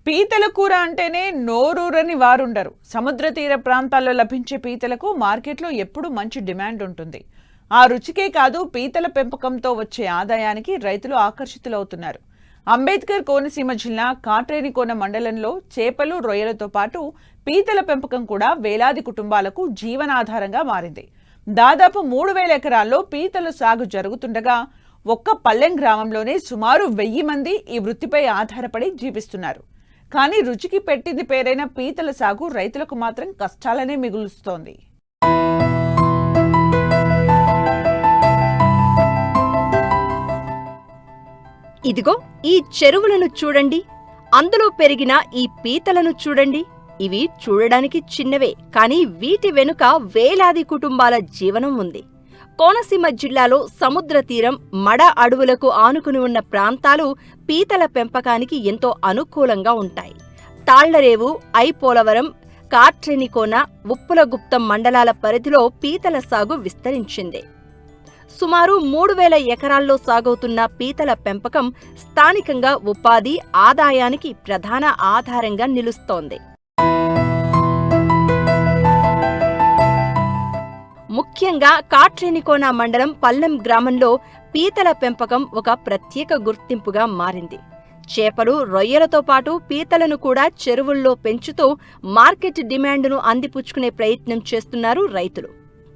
పీతల కూర అంటేనే నోరూరని వారుండరు. సముద్ర తీర ప్రాంతాల్లో లభించే పీతలకు మార్కెట్లో ఎప్పుడూ మంచి డిమాండ్ ఉంటుంది. ఆ రుచికే కాదు, పీతల పెంపకంతో వచ్చే ఆదాయానికి రైతులు ఆకర్షితులవుతున్నారు. అంబేద్కర్ కోనసీమ జిల్లా కాట్రేనికోన మండలంలో చేపలు, రొయ్యలతో పాటు పీతల పెంపకం కూడా వేలాది కుటుంబాలకు జీవనాధారంగా మారింది. దాదాపు 3000 ఎకరాల్లో పీతల సాగు జరుగుతుండగా ఒక్క పల్లెం గ్రామంలోనే సుమారు 1000 మంది ఈ వృత్తిపై ఆధారపడి జీవిస్తున్నారు. కానీ రుచికి పెట్టింది పేరైన పీతల సాగు రైతులకు మాత్రం కష్టాలనే మిగులుస్తోంది. ఇదిగో ఈ చెరువులను చూడండి, అందులో పెరిగిన ఈ పీతలను చూడండి. ఇవి చూడడానికి చిన్నవే, కానీ వీటి వెనుక వేలాది కుటుంబాల జీవనం ఉంది. కోనసీమ జిల్లాలో సముద్ర తీరం, మడ అడవులకు ఆనుకుని ఉన్న ప్రాంతాలు పీతల పెంపకానికి ఎంతో అనుకూలంగా ఉంటాయి. తాళ్లరేవు, ఐపోలవరం, కాట్రేనికోన, ఉప్పులగుప్తం మండలాల పరిధిలో పీతల సాగు విస్తరించింది. సుమారు 3000 ఎకరాల్లో సాగవుతున్న పీతల పెంపకం స్థానికంగా ఉపాధి, ఆదాయానికి ప్రధాన ఆధారంగా నిలుస్తోంది. ముఖ్యంగా కాట్రేనికోన మండలం పల్లెం గ్రామంలో పీతల పెంపకం ఒక ప్రత్యేక గుర్తింపుగా మారింది. చేపలు, రొయ్యలతో పాటు పీతలను కూడా చెరువుల్లో పెంచుతూ మార్కెట్ డిమాండ్ను అందిపుచ్చుకునే ప్రయత్నం చేస్తున్నారు రైతులు.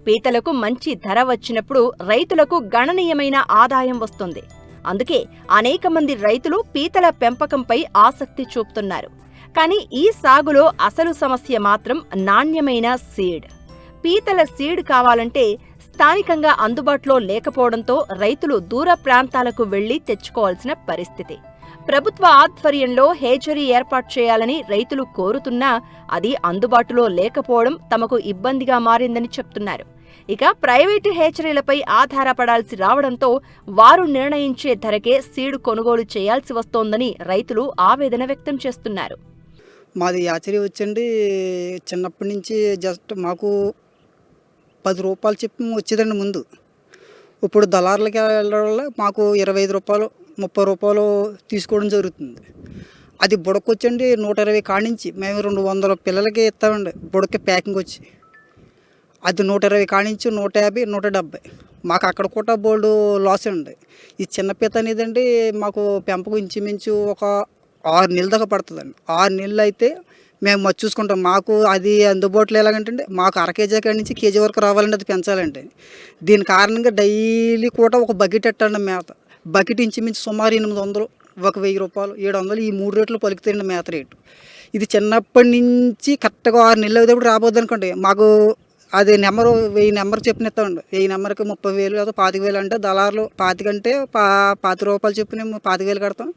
పీతలకు మంచి ధర వచ్చినప్పుడు రైతులకు గణనీయమైన ఆదాయం వస్తుంది. అందుకే అనేక మంది రైతులు పీతల పెంపకంపై ఆసక్తి చూపుతున్నారు. కానీ ఈ సాగులో అసలు సమస్య మాత్రం నాణ్యమైన సీడ్. పీతల సీడ్ కావాలంటే స్థానికంగా అందుబాటులో లేకపోవడంతో రైతులు దూర ప్రాంతాలకు వెళ్లి తెచ్చుకోవాల్సిన పరిస్థితి. ప్రభుత్వ ఆధ్వర్యంలో హేచరీ ఏర్పాటు చేయాలని రైతులు కోరుతున్నా అది అందుబాటులో లేకపోవడం తమకు ఇబ్బందిగా మారిందని చెప్తున్నారు. ఇక ప్రైవేటు హేచరీలపై ఆధారపడాల్సి రావడంతో వారు నిర్ణయించే ధరకే సీడ్ కొనుగోలు చేయాల్సి వస్తోందని రైతులు ఆవేదన వ్యక్తం చేస్తున్నారు. మాది యాచరీ వచ్చండి, చిన్నప్పటి నుంచి జస్ట్ మాకు 10 రూపాయలు చెప్పి వచ్చేదండి ముందు. ఇప్పుడు దళారులకి వెళ్ళడం వల్ల మాకు 25 రూపాయలు, 30 రూపాయలు తీసుకోవడం జరుగుతుంది. అది బుడకొచ్చండి 120 కానించి మేము 200 పిల్లలకి ఇస్తామండి. బుడకి ప్యాకింగ్ వచ్చి అది 120 కానించి 150, 170. మాకు అక్కడ కూడా బోల్డ్ లాస్ అండి. ఈ చిన్న పీత అనేదండి మాకు పెంపకం ఇంచుమించు ఒక 6 నెలల దాకా పడుతుందండి. 6 నెలలు అయితే మేము చూసుకుంటాం. మాకు అది అందుబాటులో ఎలాగంటే మాకు అర కేజీ కాడి నుంచి కేజీ వరకు రావాలంటే అది పెంచాలండి. దీని కారణంగా డైలీ కూడా ఒక బకెట్ ఎట్టండి మేత. బకెట్ ఇంచుమించు సుమారు 800, ఒక 1000 రూపాయలు, 700 ఈ 3 రేట్లు పలుకుతాయండి మేత రేటు. ఇది చిన్నప్పటి నుంచి కరెక్ట్గా 6 నెలలు అయితే రాబోద్ది అనుకోండి. మాకు అది 1000 నెంబర్ చెప్పిన ఇస్తామండి. 1000 నెంబర్కి 30,000 లేదా 25,000 అంటే దళారులు 25 అంటే 50 రూపాయలు చెప్పిన 25,000 కడతాం.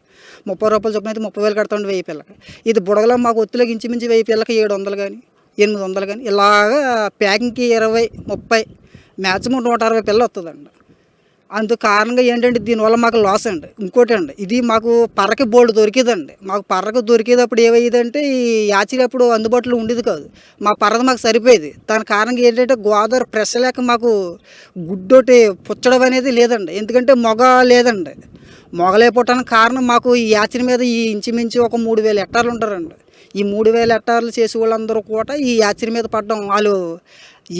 30 రూపాయలు చెప్పిన అయితే 30,000 కడతామండి 1000 పిల్లకి. ఇది బుడగలో మాకు ఒత్తులోకి ఇంచుమించి 1000 పిల్లకి 700 కానీ 800 కానీ ఇలాగా ప్యాకింగ్కి 20, 30 మ్యాక్సిమం 160 పిల్లలు వస్తుందండి. అందుకు కారణంగా ఏంటంటే దీనివల్ల మాకు లాస్ అండి. ఇంకోటి అండి, ఇది మాకు పర్రకి బోల్డ్ దొరికేదండి. మాకు పర్రకు దొరికేటప్పుడు ఏమయ్యేదంటే ఈ యాచరీ అప్పుడు అందుబాటులో ఉండేది కాదు. మా పర్రది మాకు సరిపోయేది. దాని కారణంగా ఏంటంటే గోదావరి ప్రెస్ లేక మాకు గుడ్డోటి పుచ్చడం అనేది లేదండి. ఎందుకంటే మొగ లేదండి. మొగలేకపోవటానికి కారణం మాకు ఈ యాచరీ మీద ఈ ఇంచుమించు ఒక 3000 హెక్టార్లు ఉంటారండి. ఈ 3000 హెక్టార్లు చేసే వాళ్ళందరూ కూడా ఈ యాచరీ మీద పడడం, వాళ్ళు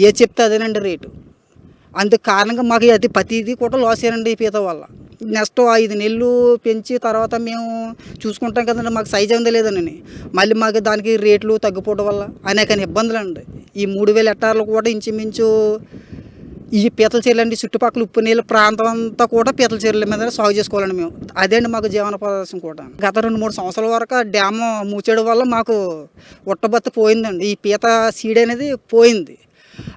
ఏ చెప్తే అదేనండి రేటు. అందుకు కారణంగా మాకు అది ప్రతిదీ కూడా లాస్ అయ్యానండి ఈ పీత వల్ల. నెక్స్ట్ 5 నెలలు పెంచి తర్వాత మేము చూసుకుంటాం కదండి, మాకు సైజ్ ఉందా లేదని. మళ్ళీ మాకు దానికి రేట్లు తగ్గిపోవడం వల్ల అనేక ఇబ్బందులు అండి. ఈ 3000 హెక్టార్లు కూడా ఇంచుమించు ఈ పీతల చీరలు అండి. చుట్టుపక్కల ఉప్పు నీళ్ళ ప్రాంతం అంతా కూడా పీతల చీరల మీద సాగు చేసుకోవాలండి మేము. అదే అండి మాకు జీవన ప్రదర్శన కూడా. గత 2-3 సంవత్సరాల వరకు డ్యామ్ మూసేయడం వల్ల మాకు ఉట్టబత్త పోయిందండి. ఈ పీత సీడ్ అనేది పోయింది.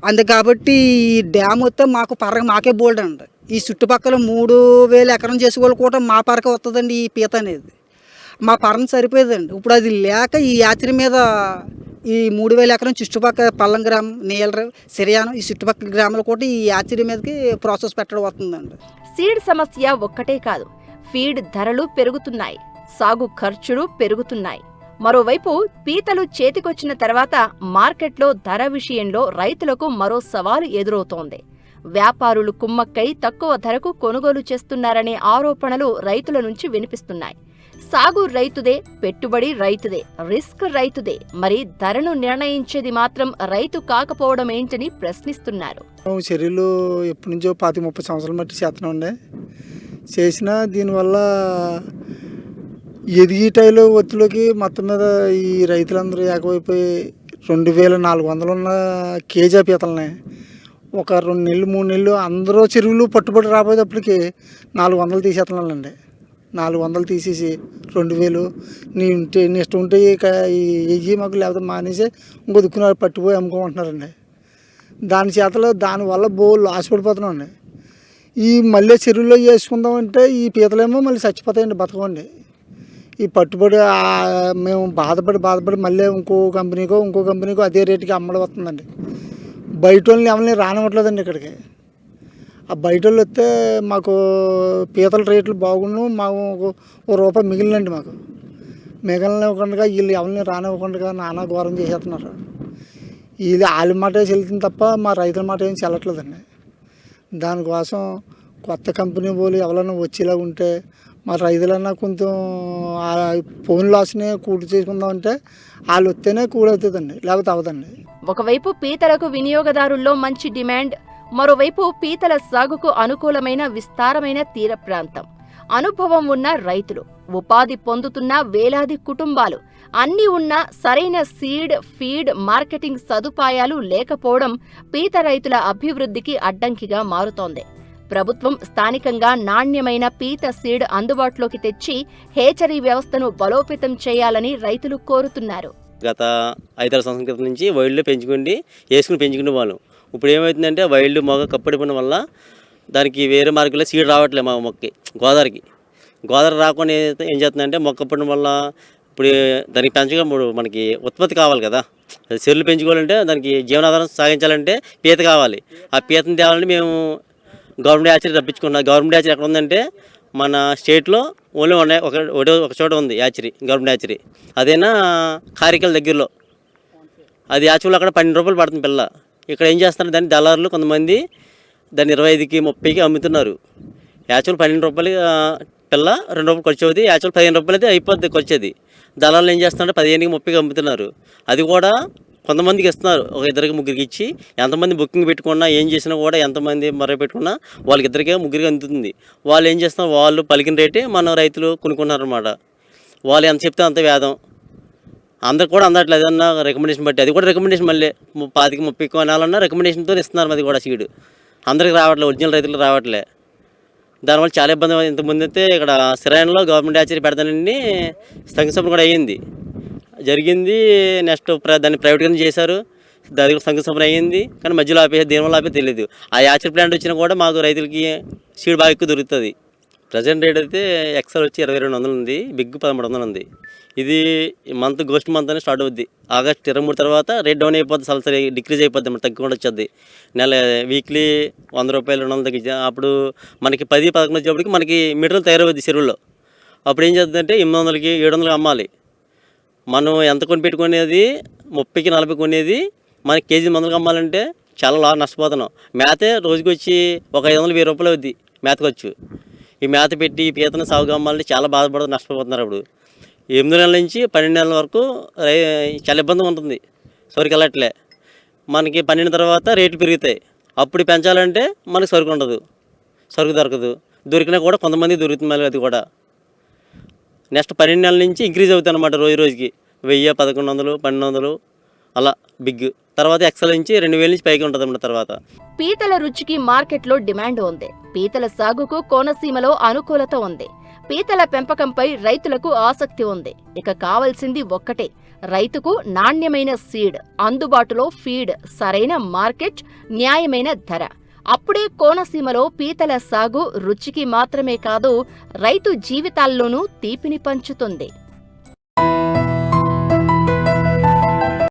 అందుకు కాబట్టి ఈ డ్యామ్ వస్తే మాకు పర్ర మాకే బోల్డ్ అండి. ఈ చుట్టుపక్కల 3000 ఎకరం చేసుకోవాలి కూడా మా పరకే వస్తుందండి ఈ పీత అనేది. మా పర్రను సరిపోయేదండి. ఇప్పుడు అది లేక ఈ యాచరీ మీద ఈ 3000 ఎకరం చుట్టుపక్కల పల్లం గ్రామం, నీలరేవు, సిరియానం ఈ చుట్టుపక్కల గ్రామాలు కూడా ఈ యాచరీ మీదకి ప్రాసెస్ పెట్టడం వస్తుందండి. సీడ్ సమస్య ఒక్కటే కాదు, ఫీడ్ ధరలు పెరుగుతున్నాయి, సాగు ఖర్చులు పెరుగుతున్నాయి. మరోవైపు పీతలు చేతికొచ్చిన తర్వాత మార్కెట్లో ధర విషయంలో రైతులకు మరో సవాలు ఎదురవుతోంది. వ్యాపారులు కుమ్మక్కై తక్కువ ధరకు కొనుగోలు చేస్తున్నారనే ఆరోపణలు రైతుల నుంచి వినిపిస్తున్నాయి. సాగు రైతుదే, పెట్టుబడి రైతుదే, రిస్క్ రైతుదే. మరి ధరను నిర్ణయించేది మాత్రం రైతు కాకపోవడం ఏంటని ప్రశ్నిస్తున్నారు. చర్యలు ఎప్పటి నుంచో 30 సంవత్సరాల మట్టి చేస్తున్నాండి. చేసినా దీనివల్ల ఎదిగిటైలో ఒత్తిలోకి మొత్తం మీద ఈ రైతులందరూ ఏకమైపోయి 2400 ఉన్న కేజీ పీతలని ఒక 2 నెలలు 3 నెలలు అందరూ చెరువులు పట్టుబడి రాబోయేటప్పటికి 400 తీసేస్తున్నానండి. 400 తీసేసి 2000 నీ ఇష్టం ఉంటే ఇవి మాకు లేకపోతే మానేసి ఇంకో దిక్కున పట్టిపోయి అమ్ముకోమంటున్నారండి. దాని చేతలో దానివల్ల లాస్ పడిపోతున్నామండి. ఈ మళ్ళీ చెరువుల్లో వేసుకుందామంటే ఈ పీతలేమో మళ్ళీ చచ్చిపోతాయండి, బతకండి. ఈ పట్టుబడి మేము బాధపడి మళ్ళీ ఇంకో కంపెనీకో అదే రేటుకి అమ్మడం వస్తుందండి. బయట వాళ్ళని ఎవరిని రానివ్వట్లేదండి ఇక్కడికి. ఆ బయట వాళ్ళు వస్తే మాకు పీతల రేట్లు బాగుండు, మాకు ₹1 మిగిలినండి. మాకు మిగిలినవ్వకుండా వీళ్ళు ఎవరిని రానివ్వకుండా నానా ఘోరం చేసేస్తున్నారు. వీళ్ళు వాళ్ళ మాట చెల్లుతుంది తప్ప మా రైతుల మాట ఏం చెల్లట్లేదండి. దానికోసం కొత్త కంపెనీ పోలి ఎవరైనా వచ్చేలా ఉంటే మా రైతులన్నా కొంచెం ఫోన్ లాస్ని కూడి చేసుకుందామంటే వాళ్ళు వస్తేనే కూడవుతుందండి, లేకపోతే అవదండి. ఒకవైపు పీతలకు వినియోగదారుల్లో మంచి డిమాండ్, మరోవైపు పీతల సాగుకు అనుకూలమైన విస్తారమైన తీర ప్రాంతం, అనుభవం ఉన్న రైతులు, ఉపాధి పొందుతున్న వేలాది కుటుంబాలు అన్నీ ఉన్నా సరైన సీడ్, ఫీడ్, మార్కెటింగ్ సదుపాయాలు లేకపోవడం పీత రైతుల అభివృద్ధికి అడ్డంకిగా మారుతోంది. ప్రభుత్వం స్థానికంగా నాణ్యమైన పీత సీడ్ అందుబాటులోకి తెచ్చి హేచరీ వ్యవస్థను బలోపేతం చేయాలని రైతులు కోరుతున్నారు. గత 5-6 సంవత్సరాల క్రితం నుంచి వైల్డ్లో పెంచుకునే వాళ్ళం. ఇప్పుడు ఏమవుతుందంటే వైల్డ్ మొగ కప్పడిపోవడం వల్ల దానికి వేరే మార్గంలో సీడ్ రావట్లేదు. మా మొక్కకి గోదావరి రాకుండా ఏం చేస్తుందంటే మొక్క కప్పడం వల్ల ఇప్పుడు దానికి పెంచగా మనకి ఉత్పత్తి కావాలి కదా. చెరువులు పెంచుకోవాలంటే దానికి జీవనాధారం సాగించాలంటే పీత కావాలి. ఆ పీతను తేవాలంటే మేము గవర్నమెంట్ యాచరీ రప్పించుకున్నాం. గవర్నమెంట్ యాచరీ ఎక్కడ ఉందంటే మన స్టేట్లో ఓన్లీ ఒక చోట ఉంది యాచరీ, గవర్నమెంట్ యాచరీ. అదేనా కారికల దగ్గరలో. అది యాచరీలో అక్కడ ₹12 పడుతుంది పిల్ల. ఇక్కడ ఏం చేస్తున్నారు, దాన్ని దళారులు కొంతమంది దాన్ని 25కి 30కి అమ్ముతున్నారు. యాచరీలు ₹12 పిల్ల, ₹2 ఖర్చు అవుతుంది. యాచరీలు ₹15 అయితే అయిపోద్ది ఖర్చుది. దళారులు ఏం చేస్తున్నారంటే 15కి 30కి అమ్ముతున్నారు. అది కూడా కొంతమందికి ఇస్తున్నారు, ఒక 2-3 ఇచ్చి. ఎంతమంది బుకింగ్ పెట్టుకున్నా ఏం చేసినా కూడా ఎంతమంది పెట్టుకున్నా వాళ్ళకి 2-3 అందుతుంది. వాళ్ళు ఏం చేస్తున్నారు, వాళ్ళు పలికిన రేటే మన రైతులు కొనుక్కున్నారు అనమాట. వాళ్ళు ఎంత చెప్తే అంత వేదం. అందరికి కూడా అందట్లేదు, ఏదన్నా రికమెండేషన్ బట్టి. అది కూడా రికమెండేషన్ మళ్ళీ 25-30 కొనాలన్నా రికమెండేషన్తో ఇస్తున్నారు. అది కూడా సీడ్ అందరికి రావట్లేదు, ఒరిజినల్ రైతులకు రావట్లే. దానివల్ల చాలా ఇబ్బంది. ఇంతకుముందు అయితే ఇక్కడ సిరాయన్లో గవర్నమెంట్ యాచరీ పెడతానండి శంకుస్థాపన కూడా అయ్యింది, జరిగింది. నెక్స్ట్ దాన్ని ప్రైవేట్గా చేశారు, దాని కూడా శంకుస్థాపన అయ్యింది. కానీ మధ్యలో ఆపేసి దేనివల్ల ఆపే తెలియదు. ఆ యాచరీ ప్లాంట్ వచ్చినా కూడా మాకు రైతులకి సీడ్ బాగా ఎక్కువ దొరుకుతుంది. ప్రజెంట్ రేట్ అయితే ఎక్సెల్ వచ్చి 2200 ఉంది, బిగ్ 1300 ఉంది. ఇది గోస్ట్ మంత్ అని స్టార్ట్ అవుద్ది. ఆగస్ట్ 23 తర్వాత రేట్ డౌన్ అయిపోద్ది, సరే డిక్రీజ్ అయిపోద్ది, మరి తగ్గకుండా వచ్చేది. వీక్లీ ₹100 200 తగ్గించి అప్పుడు మనకి 10-11 వచ్చేప్పటికి మనకి మెటీరియల్ తయారవుద్ది చెరువుల్లో. అప్పుడు ఏం చేద్దంటే 800కి 700కి అమ్మాలి. మనం ఎంత కొని పెట్టుకునేది 30కి 40 కొనేది మనకి కేజీ మందులకు అమ్మాలంటే చాలా నష్టపోతున్నాం. మేతే రోజుకి వచ్చి ఒక ₹500-1000 అవుద్ది మేతకొచ్చు. ఈ మేత పెట్టి పీతను సాగుగా అమ్మాలంటే చాలా బాధపడుతూ నష్టపోతున్నారు. అప్పుడు 8 నెలల నుంచి 12 నెలల వరకు చాలా ఇబ్బందిగా ఉంటుంది. సరుకు వెళ్ళట్లే. మనకి 12 తర్వాత రేట్లు పెరుగుతాయి. అప్పుడు పెంచాలంటే మనకి సరుకు ఉండదు, సరుకు దొరకదు. దొరికినా కూడా కొంతమంది దొరుకుతుంది. మళ్ళీ అది కూడా నెక్స్ట్ 12 నెలల నుంచి ఇంక్రీజ్ అవుతుంది అనమాట. రోజుకి 1000, 1100, 1200 అలా బిగ్. తర్వాత ఎక్సెల్ నుంచి 2000 నుంచి పైకి ఉంటుంది అన్నమాట. తర్వాత పీతల రుచికి మార్కెట్లో డిమాండ్ ఉంది. పీతల సాగుకు కోనసీమలో అనుకూలత ఉంది. పీతల పెంపకంపై రైతులకు ఆసక్తి ఉంది. ఇక కావాల్సింది ఒక్కటే, రైతుకు నాణ్యమైన సీడ్, అందుబాటులో ఫీడ్, సరైన మార్కెట్, న్యాయమైన ధర. అప్పుడే కోనసీమలో పీతల సాగు రుచికి మాత్రమే కాదు, రైతు జీవితాల్లోనూ తీపిని పంచుతుంది.